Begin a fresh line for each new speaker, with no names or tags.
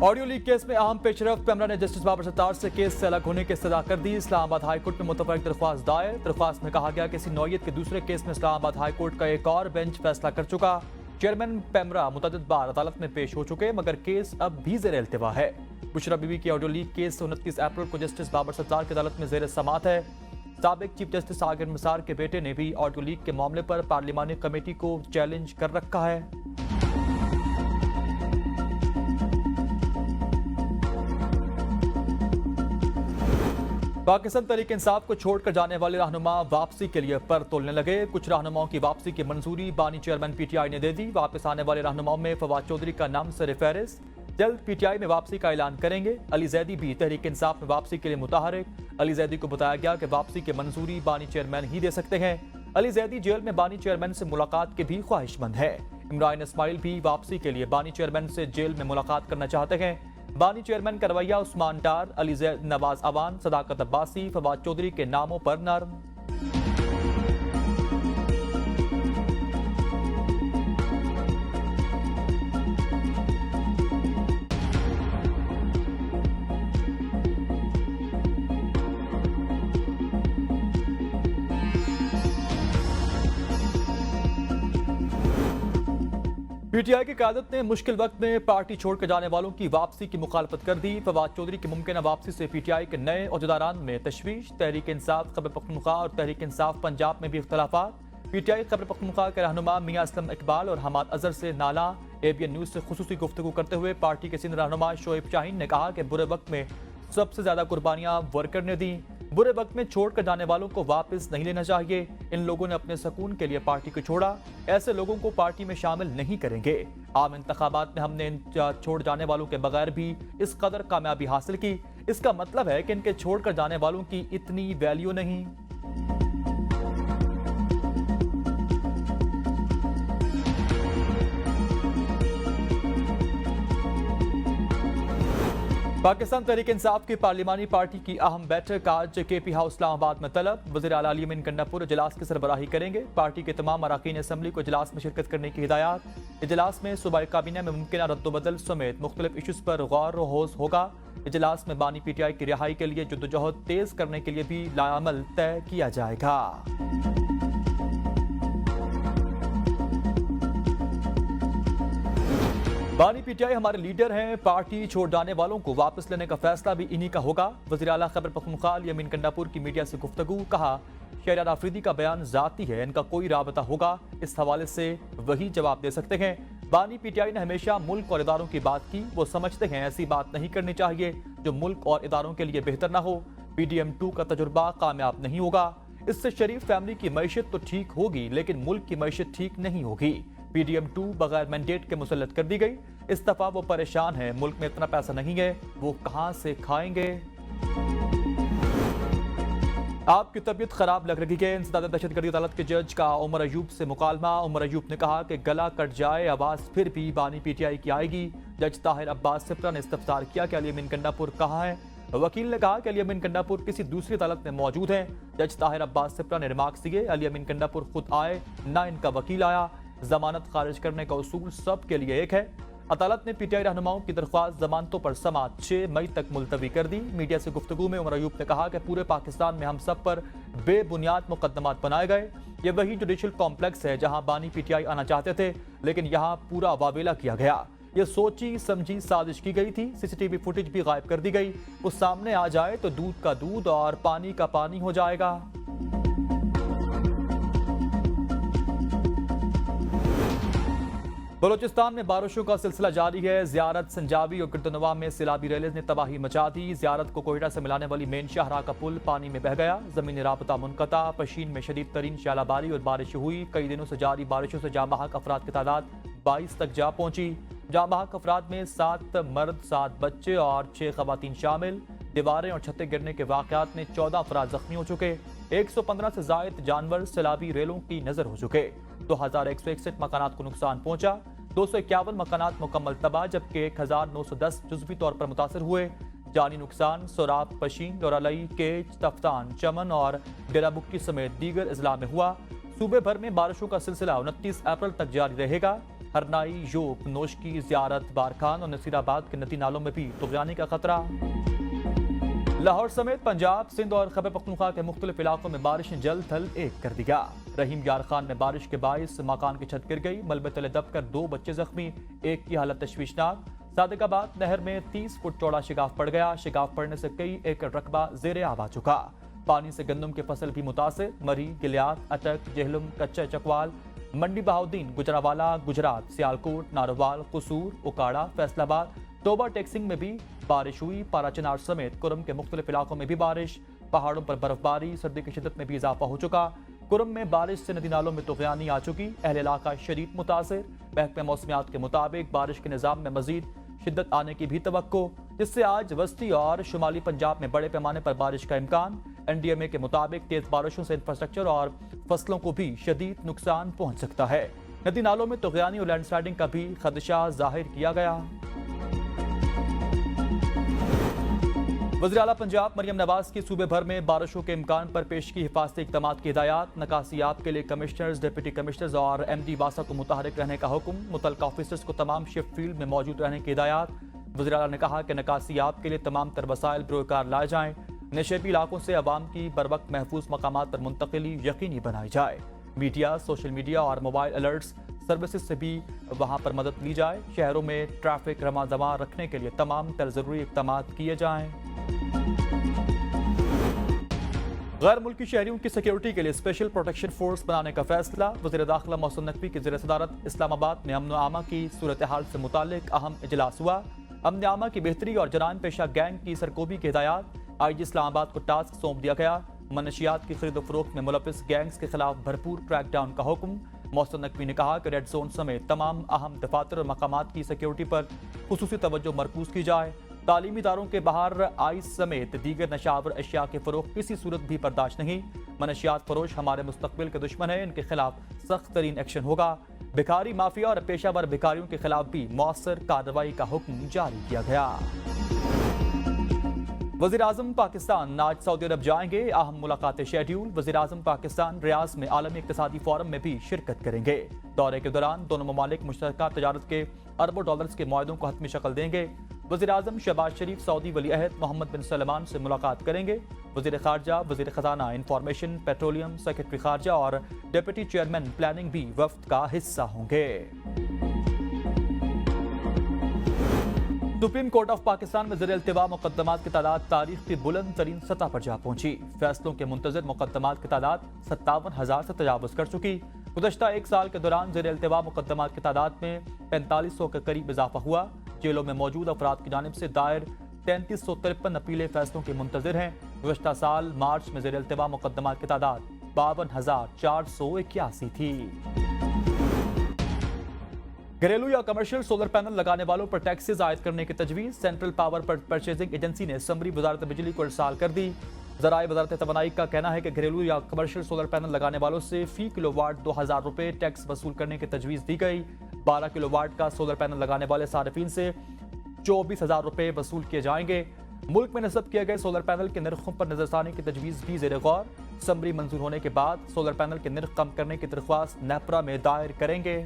Audio leak case में अहम पेशरफ पेमरा ने जस्टिस बाबर सत्तार से केस से अलग होने की इस्तदा कर दी। इस्लामाबाद हाई कोर्ट में मुतफर्रिक दरख्वास्त दायर। दरख्वास्त में कहा गया कि इसी नौयत के दूसरे केस में इस्लामाबाद हाई कोर्ट का एक और बेंच फैसला कर चुका। चेयरमैन पेमरा मुतअद्दिद बार अदालत में पेश हो चुके, मगर केस अब भी ज़ेर इल्तिवा है। बुशरा बीबी की ऑडियो लीक केस 29 अप्रैल को जस्टिस बाबर सत्तार की अदालत में ज़ेर समात है। साबिक चीफ जस्टिस आगिर निसार के बेटे ने भी ऑडियो लीक के मामले पर पार्लिमानी कमेटी को चैलेंज कर रखा है। पाकिस्तान तहरीक इंसाफ को छोड़कर जाने वाले रहनुमा वापसी के लिए पर तोलने लगे। कुछ रहनुमाओं की वापसी की मंजूरी बानी चेयरमैन पीटीआई ने दे दी। वापस आने वाले रहनुमाओं में फवाद चौधरी का नाम सर फहरिस्त। जल्द पीटीआई में वापसी का ऐलान करेंगे। अली जैदी भी तहरीक इंसाफ में वापसी के लिए मुतहरिक। अली जैदी को बताया गया कि वापसी की मंजूरी बानी चेयरमैन ही दे सकते हैं। अली जैदी जेल में बानी चेयरमैन से मुलाकात के भी ख्वाहिशमंद है। इमरान इस्माइल भी वापसी के लिए बानी चेयरमैन से जेल में मुलाकात करना चाहते हैं। बानी चेयरमैन का रवैया उस्मान डार, अली जैद, नवाज अवान, सदाकत अब्बासी, फवाद चौधरी के नामों पर नर्म। पीटीआई की क़यादत ने मुश्किल वक्त में पार्टी छोड़कर जाने वालों की वापसी की मुखालफत कर दी। फवाद चौधरी की मुमकिन वापसी से पीटीआई के नए अहदेदारान में तशवीश। तहरीक इंसाफ खैबर पख्तूनख्वा और तहरीक इंसाफ पंजाब में भी इख्तलाफात। पीटीआई खैबर पख्तूनख्वा के रहनुमा मियां असलम इकबाल और हमाद अजहर से नाला। एबीएन न्यूज़ से खुसूसी गुफ्तगू करते हुए पार्टी के सीनियर रहनुमा शोएब शाहीन ने कहा कि बुरे वक्त में सबसे ज्यादा कुर्बानियां वर्कर ने दी। बुरे वक्त में छोड़कर जाने वालों को वापस नहीं लेना चाहिए। इन लोगों ने अपने सुकून के लिए पार्टी को छोड़ा, ऐसे लोगों को पार्टी में शामिल नहीं करेंगे। आम इंतखाबात में हमने इन छोड़ जाने वालों के बगैर भी इस कदर कामयाबी हासिल की। इसका मतलब है कि इनके छोड़कर जाने वालों की इतनी वैल्यू नहीं। पाकिस्तान तहरीक इंसाफ की पार्लिमानी पार्टी की अहम बैठक आज केपी हाउस इस्लामाबाद में तलब। वज़ीर आला अली अमीन गंडापुर इजलास की सरबराही करेंगे। पार्टी के तमाम अरकान असम्बली को इजलास में शिरकत करने की हिदायत। इजलास में सूबाई काबीना में मुमकिन रद्दोबदल समेत मुख्तलिफ इशूज़ पर गौर होश होगा। इजलास में बानी पीटीआई की रिहाई के लिए जद्दोजहद तेज करने के लिए भी लाअमल तय किया जाएगा। बानी पीटीआई हमारे लीडर हैं। पार्टी छोड़ जाने वालों को वापस लेने का फैसला भी इन्हीं का होगा। वज़ीर आला खैबर पख्तूनख्वा अली अमीन गंडापुर की मीडिया से गुफ्तगू। कहा, शहरियार आफरीदी का बयान जाती है, इनका कोई राबता होगा, इस हवाले से वही जवाब दे सकते हैं। बानी पीटीआई ने हमेशा मुल्क और इदारों की बात की। वो समझते हैं ऐसी बात नहीं करनी चाहिए जो मुल्क और इदारों के लिए बेहतर ना हो। PDM2 का तजुर्बा कामयाब नहीं होगा। इससे शरीफ फैमिली की मैशत तो ठीक होगी, लेकिन मुल्क की मैशत ठीक नहीं होगी। PDM2 बगैर मैंडेट के मुसल्लत कर दी गई। इस दफा वो परेशान है, मुल्क में इतना पैसा नहीं है, वो कहां से खाएंगे। आपकी तबीयत खराब लग रही है। इंसदाद दहशतगर्दी अदालत के जज का उमर अयूब से मुकालमा। उमर अयूब ने कहा कि गला कट जाए, आवाज फिर भी बानी पीटीआई की आएगी। जज ताहिर अब्बास सिप्रा ने इस्तफसार किया कि अली अमीन गंडापुर कहाँ है। वकील ने कहा कि अली अमीन गंडापुर किसी दूसरी अदालत में मौजूद है। जज ताहिर अब्बास सिप्रा ने रिमार्क्स दिए, अली अमीन गंडापुर खुद आए, ना इनका वकील आया। जमानत खारिज करने का उसूल सब के लिए एक है। अदालत ने पीटीआई रहनुमाओं की दरख्वास्त जमानतों पर समाअत 6 मई तक मुलतवी कर दी। मीडिया से गुफ्तगू में उमर अयूब ने कहा कि पूरे पाकिस्तान में हम सब पर बेबुनियाद मुकदमात बनाए गए। ये वही जुडिशल कॉम्प्लेक्स है जहां बानी पीटीआई आना चाहते थे, लेकिन यहाँ पूरा वावेला किया गया। ये सोची समझी साजिश की गई थी। सीसीटीवी फुटेज भी गायब कर दी गई। वो सामने आ जाए तो दूध का दूध और पानी का पानी हो जाएगा। बलोचिस्तान में बारिशों का सिलसिला जारी है। ज़ियारत, संजावी और गिरदनवा में सैलाबी रेलें ने तबाही मचा दी। ज़ियारत को कोयटा से मिलाने वाली मेन शाहराह का पुल पानी में बह गया। ज़मीनी राबता मुनक़ता। पशीन में शदीद तरीन शालाबारी और बारिश हुई। कई दिनों से जारी बारिशों से जाँ बहक अफराद की तादाद 22 तक जा पहुंची। जाँ बहक अफराद में 7 मर्द, 7 बच्चे और 6 ख़वातीन शामिल। दीवारें और छतें गिरने के वाक़यात में 14 अफराद जख्मी हो चुके। 115 से ज़ायद जानवर सैलाबी रेलों की नजर हो चुके। 2161 मकानात को नुकसान पहुंचा। 251 मकानात मुकम्मल तबाह, जबकि 1910 जुज़वी तौर पर मुतासर हुए। जानी नुकसान सोराब, पशीन, लोरालई, केच, तफ्तान, चमन और डेरा बुक्की समेत दीगर अजला में हुआ। सूबे भर में बारिशों का सिलसिला 29 अप्रैल तक जारी रहेगा। हरनाई, यूप, नोशकी, जियारत, बारखान और नसीराबाद के नदी नालों में भी तुगयानी का खतरा। लाहौर समेत पंजाब, सिंध और खैबर पख्तूनख्वा के मुख्तलिफ इलाकों में बारिश ने जल थल एक कर दिया। रहीम यार खान में बारिश के बायस मकान की छत गिर गई, मलबे तले दबकर 2 बच्चे जख्मी, एक की हालत तशवीशनाक। सादिकाबाद नहर में 30 फुट चौड़ा शिगाफ पड़ गया, शिगाफ पड़ने से कई एकड़ रकबा ज़ेरे आब आ चुका। पानी से गंदम की फसल भी मुतासिर, मरी, गिलियात, अटक, जेहलुम, कच्चा चकवाल, मंडी बहाउद्दीन, गुजरावाला, गुजरात, सियालकोट, नारोवाल, कसूर, उकाड़ा, फैसलाबाद, तोबा टेक्सिंग में भी बारिश हुई। पाराचनार समेत कुरम के मुख्तलिफ इलाकों में भी बारिश, पहाड़ों पर बर्फबारी, सर्दी की शिद्दत में भी इजाफा हो चुका। कुरम में बारिश से नदी नालों में तुगयानी आ चुकी, अहले इलाका शदीद मुतासिर। महकमे मौसमियात के मुताबिक बारिश के निज़ाम में मजीद शिद्दत आने की भी तवक्को, जिससे आज वस्ती और शुमाली पंजाब में बड़े पैमाने पर बारिश का इम्कान। NDMA के मुताबिक तेज बारिशों से इंफ्रास्ट्रक्चर और फसलों को भी शदीद नुकसान पहुंच सकता है। नदी नालों में तुगयानी और लैंडस्लाइडिंग का भी खदशा जाहिर किया गया। वज़ीर आला पंजाब मरियम नवाज की सूबे भर में बारिशों के इम्कान पर पेश की हिफाजती इक़दामात की हिदायत। नकासियाब के लिए कमिश्नर्स, डिप्टी कमिश्नर्स और MD वासा को मुतहरिक रहने का हुक्म। मुतल्लिका ऑफिसर्स को तमाम शिफ्ट फील्ड में मौजूद रहने की हिदायत। वज़ीर आला ने कहा कि नकासियाब के लिए तमाम तर वसाइल बरोकार लाए जाएँ। नशेबी इलाकों से अवाम की बरवक्त महफूज मकामात पर मुंतकिली यकीनी बनाई जाए। मीडिया, सोशल मीडिया और मोबाइल अलर्ट्स सर्विसेज से भी वहाँ पर मदद ली जाए। शहरों में ट्रैफिक रमा जमा रखने के लिए तमाम तर ज़रूरी इक़दामात किए जाएँ। गैर मुल्की शहरियों की सिक्योरिटी के लिए स्पेशल प्रोटेक्शन फोर्स बनाने का फैसला। वज़ीर दाखिला मोहसिन नकवी की ज़ेर सदारत इस्लामाबाद में अमन आमा की सूरत हाल से मुतालिक अहम इजलास हुआ। अमन आमा की बेहतरी और जराइम पेशा गैंग की सरकोबी की हिदायत। IG इस्लामाबाद को टास्क सौंप दिया गया। मनशियात की खरीद फरोख्त में मुलविस गैंग्स के खिलाफ भरपूर क्रैकडाउन का हुक्म। मोहसिन नकवी ने कहा कि रेड जोन समेत तमाम अहम दफातर और मकामात की सिक्योरिटी पर खुसूसी तवज्जो मरकूज की जाए। तालीमी इदारों के बाहर आइस समेत दीगर नशावर अशिया के फरोख किसी सूरत भी बर्दाश्त नहीं। मनशियात फरोश हमारे मुस्तकबिल के दुश्मन है, इनके खिलाफ सख्त तरीन एक्शन होगा। भिखारी माफिया और पेशावर भिखारियों के खिलाफ भी मौसर कार्रवाई का हुक्म जारी किया गया। वज़ीर आज़म पाकिस्तान आज सऊदी अरब जाएंगे। अहम मुलाकातें शेड्यूल। वज़ीर आज़म पाकिस्तान रियाज में आलमी इक़्तिसादी फोरम में भी शिरकत करेंगे। दौरे के दौरान दोनों ममालिक मुश्तरका तजारत के अरबों डॉलर्स के मुआहदों को हतमी शक्ल देंगे। वज़ीर आज़म शहबाज शरीफ सऊदी वली अहद मोहम्मद बिन सलमान से मुलाकात करेंगे। वज़ीर ख़ारजा, वज़ीर ख़जाना, इंफॉर्मेशन, पेट्रोलियम, सेक्रेटरी ख़ारजा और डिप्टी चेयरमैन प्लानिंग भी वफ़द का हिस्सा होंगे। सुप्रीम कोर्ट ऑफ पाकिस्तान में ज़ेर इल्तिवा मुकदमात की तादाद तारीख की बुलंद तरीन सतह पर जा पहुंची। फैसलों के मुंतज़िर मुकदमात की तादाद 57,000 से तजावुज़ कर चुकी। गुज़श्ता एक साल के दौरान ज़ेर इल्तिवा मुकदमात की तादाद में 4500 के करीब इजाफा हुआ। जेलों में मौजूद अफराद की जानिब से दायर 3353 अपीलें फैसलों के मुंतज़िर हैं। गुज़श्ता साल मार्च में ज़ेर इल्तिवा मुकदमात की तादाद 52,481 थी। घरेलू या कमर्शियल सोलर पैनल लगाने वालों पर टैक्सेस आयद करने की तजवीज़। सेंट्रल पावर परचेजिंग एजेंसी ने समरी वजारत बिजली को इरसाल कर दी। ज़राए वजारत तवानाई का कहना है कि घरेलू या कमर्शियल सोलर पैनल लगाने वालों से फी किलोवाट 2000 रुपये टैक्स वसूल करने की तजवीज़ दी गई। 12 किलोवाट का सोलर पैनल लगाने वाले सार्फिन से 24,000 रुपये वसूल किए जाएंगे। मुल्क में नस्ब किए गए सोलर पैनल के निर्खों पर नजरसानी की तजवीज़ भी ज़ेर गौर। समरी मंजूर होने के बाद सोलर पैनल के निर्ख कम करने की दरख्वास्त नेपरा में दायर करेंगे।